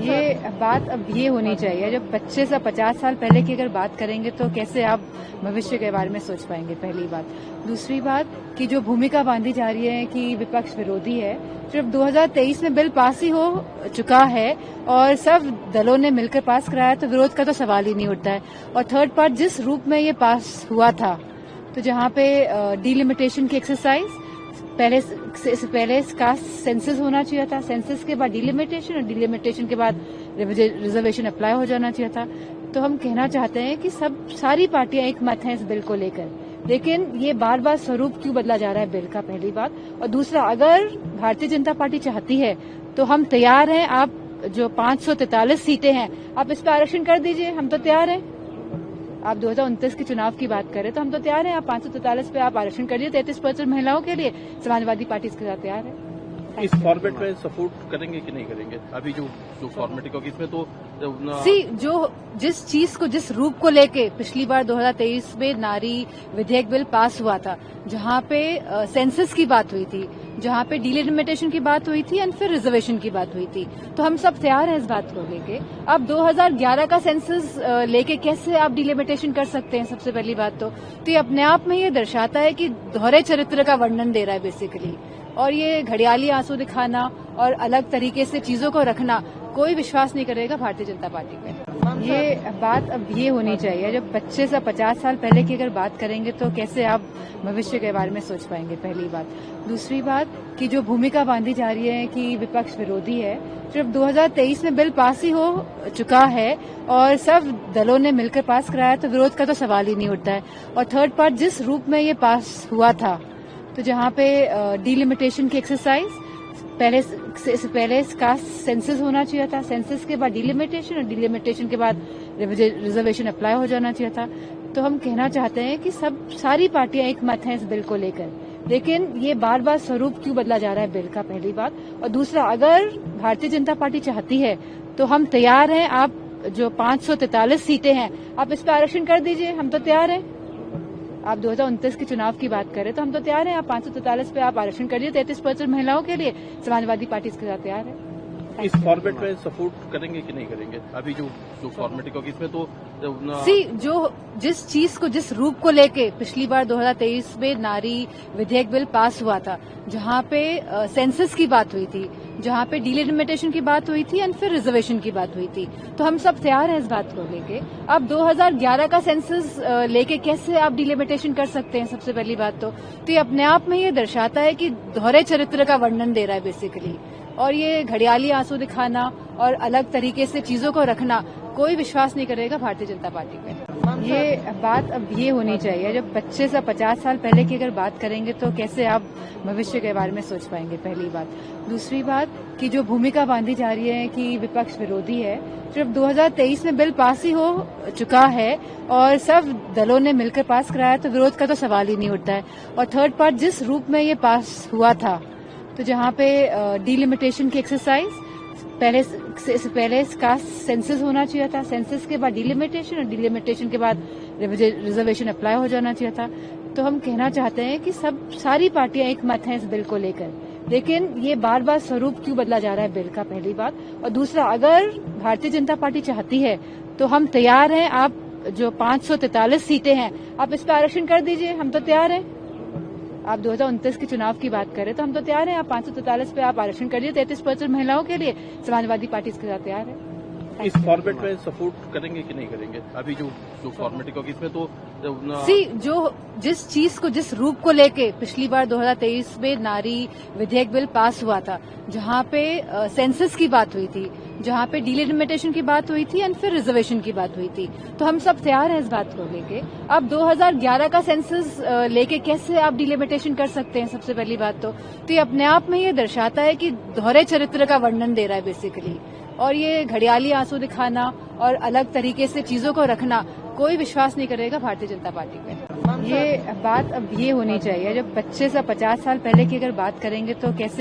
ये बात अब ये होनी चाहिए, जब 25 से 50 साल पहले की अगर बात करेंगे तो कैसे आप भविष्य के बारे में सोच पाएंगे, पहली बात। दूसरी बात कि जो भूमिका बांधी जा रही है कि विपक्ष विरोधी है, जब 2023 में बिल पास ही हो चुका है और सब दलों ने मिलकर पास कराया तो विरोध का तो सवाल ही नहीं उठता है। और थर्ड पार्ट, जिस रूप में ये पास हुआ था, तो जहां पे डिलिमिटेशन की एक्सरसाइज पहले कास्ट सेंसस होना चाहिए था, सेंसस के बाद डिलिमिटेशन और डिलिमिटेशन के बाद रिजर्वेशन अप्लाई हो जाना चाहिए था। तो हम कहना चाहते हैं कि सारी पार्टियां एक मत हैं इस बिल को लेकर, लेकिन ये बार बार स्वरूप क्यों बदला जा रहा है बिल का, पहली बात। और दूसरा, अगर भारतीय जनता पार्टी चाहती है तो हम तैयार हैं। आप जो 543 सीटें हैं, आप इस पर आरक्षण कर दीजिए, हम तो तैयार हैं। आप 2029 के चुनाव की बात करें तो हम तो तैयार हैं। आप 543 पे आप आरक्षण करिए, 33% महिलाओं के लिए। समाजवादी पार्टी इसके साथ तैयार है। इस फॉर्मेट में सपोर्ट करेंगे कि नहीं करेंगे? अभी जो फॉर्मेट होगी इसमें तो जिस चीज को, जिस रूप को लेके पिछली बार 2023 में नारी विधेयक बिल पास हुआ था, जहां पे सेंसस की बात हुई थी, जहां पे डिलिमिटेशन की बात हुई थी एंड फिर रिजर्वेशन की बात हुई थी, तो हम सब तैयार हैं इस बात को लेके। अब 2011 का सेंसस लेके कैसे आप डिलिमिटेशन कर सकते हैं? सबसे पहली बात तो ये अपने आप में ये दर्शाता है कि दोहरे चरित्र का वर्णन दे रहा है बेसिकली। और ये घड़ियाली आंसू दिखाना और अलग तरीके से चीजों को रखना, कोई विश्वास नहीं करेगा भारतीय जनता पार्टी पे। ये बात अब ये होनी चाहिए, जब 25 से 50 साल पहले की अगर बात करेंगे तो कैसे आप भविष्य के बारे में सोच पाएंगे, पहली बात। दूसरी बात कि जो भूमिका बांधी जा रही है कि विपक्ष विरोधी है, जब 2023 में बिल पास ही हो चुका है और सब दलों ने मिलकर पास कराया तो विरोध का तो सवाल ही नहीं उठता है। और थर्ड पार्ट, जिस रूप में ये पास हुआ था, तो जहां पे डिलिमिटेशन की एक्सरसाइज पहले कास्ट सेंसस होना चाहिए था, सेंसस के बाद डिलिमिटेशन और डिलिमिटेशन के बाद रिजर्वेशन अप्लाई हो जाना चाहिए था। तो हम कहना चाहते हैं कि सारी पार्टियां एक मत हैं इस बिल को लेकर, लेकिन ये बार बार स्वरूप क्यों बदला जा रहा है बिल का, पहली बात। और दूसरा, अगर भारतीय जनता पार्टी चाहती है तो हम तैयार हैं। आप जो 543 सीटें हैं, आप इस पर आरक्षण कर दीजिए, हम तो तैयार हैं। आप 2029 के चुनाव की बात करें तो हम तो तैयार हैं। आप 543 पे आप आरक्षण करिए, 33% महिलाओं के लिए। समाजवादी पार्टी इसके साथ तैयार है। इस फॉर्मेट में सपोर्ट करेंगे कि नहीं करेंगे? अभी जो फॉर्मेट होगी इसमें तो जिस चीज को, जिस रूप को लेके पिछली बार 2023 में नारी विधेयक बिल पास हुआ था, जहां पे सेंसस की बात हुई थी, जहां पे डिलिमिटेशन की बात हुई थी एंड फिर रिजर्वेशन की बात हुई थी, तो हम सब तैयार हैं इस बात को लेके। अब 2011 का सेंसस लेके कैसे आप डिलिमिटेशन कर सकते हैं? सबसे पहली बात तो ये अपने आप में ये दर्शाता है कि दोहरे चरित्र का वर्णन दे रहा है बेसिकली। और ये घड़ियाली आंसू दिखाना और अलग तरीके से चीजों को रखना, कोई विश्वास नहीं करेगा भारतीय जनता पार्टी पे। ये बात अब ये होनी चाहिए, जब 25 से 50 साल पहले की अगर बात करेंगे तो कैसे आप भविष्य के बारे में सोच पाएंगे, पहली बात। दूसरी बात कि जो भूमिका बांधी जा रही है कि विपक्ष विरोधी है, जब 2023 में बिल पास ही हो चुका है और सब दलों ने मिलकर पास कराया तो विरोध का तो सवाल ही नहीं उठता है। और थर्ड पार्ट, जिस रूप में ये पास हुआ था, तो जहां पे डिलिमिटेशन की एक्सरसाइज पहले कास्ट सेंसस होना चाहिए था, सेंसस के बाद डिलिमिटेशन और डिलिमिटेशन के बाद रिजर्वेशन अप्लाई हो जाना चाहिए था। तो हम कहना चाहते हैं कि सारी पार्टियां एक मत हैं इस बिल को लेकर, लेकिन ये बार बार स्वरूप क्यों बदला जा रहा है बिल का, पहली बात। और दूसरा, अगर भारतीय जनता पार्टी चाहती है तो हम तैयार हैं। आप जो 543 सीटें हैं, आप इस पर आरक्षण कर दीजिए, हम तो तैयार हैं। आप 2029 के चुनाव की बात करें तो हम तो तैयार हैं। आप 543 पे आप आरक्षण करिए, 33% महिलाओं के लिए। समाजवादी पार्टी इसके साथ तैयार है। इस फॉर्मेट में सपोर्ट करेंगे कि नहीं करेंगे? अभी जो फॉर्मेट होगी इसमें तो जिस चीज को, जिस रूप को लेके पिछली बार 2023 में नारी विधेयक बिल पास हुआ था, जहां पे सेंसस की बात हुई थी, जहां पे डिलिमिटेशन की बात हुई थी एंड फिर रिजर्वेशन की बात हुई थी, तो हम सब तैयार हैं इस बात को लेके। अब 2011 का सेंसस लेके कैसे आप डिलिमिटेशन कर सकते हैं? सबसे पहली बात तो ये अपने आप में ये दर्शाता है कि दोहरे चरित्र का वर्णन दे रहा है बेसिकली। और ये घड़ियाली आंसू दिखाना और अलग तरीके से चीजों को रखना, कोई विश्वास नहीं करेगा भारतीय जनता पार्टी पे। ये बात अब ये होनी चाहिए, जब 25 से 50 साल पहले की अगर बात करेंगे तो कैसे